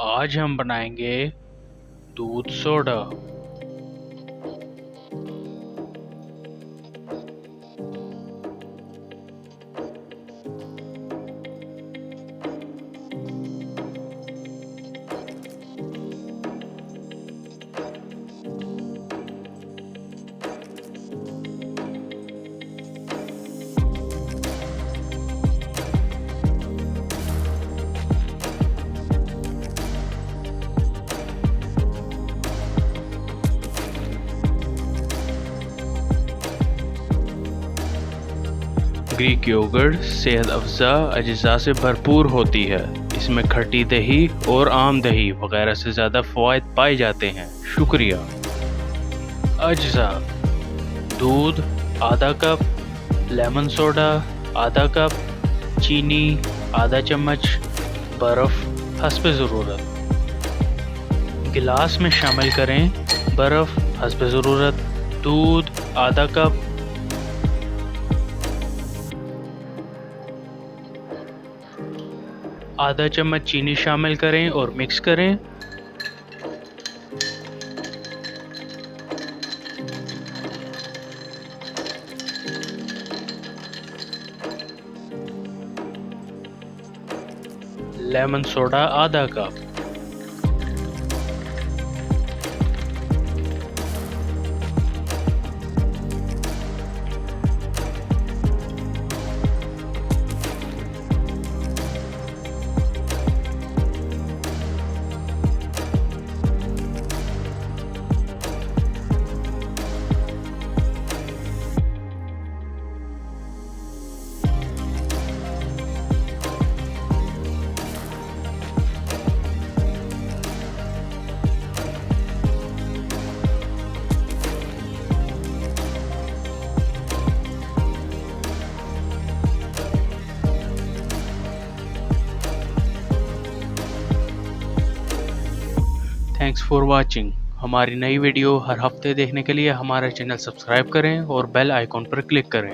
आज हम बनाएंगे दूध सोडा। ग्रीक योगर्ट सेहत अफ़ज़ा अज्जा से भरपूर होती है। इसमें खट्टी दही और आम दही वगैरह से ज़्यादा फ़वाइद पाए जाते हैं। शुक्रिया। अज्जा: दूध आधा कप, लेमन सोडा आधा कप, चीनी आधा चम्मच, बर्फ़ हस्ब ज़रूरत। गिलास में शामिल करें बर्फ़ हस्ब ज़रूरत, दूध आधा कप, आधा चम्मच चीनी शामिल करें और मिक्स करें। लेमन सोडा आधा कप, थैंक्स फॉर वाचिंग। हमारी नई वीडियो हर हफ्ते देखने के लिए हमारा चैनल सब्सक्राइब करें और बेल आइकॉन पर क्लिक करें।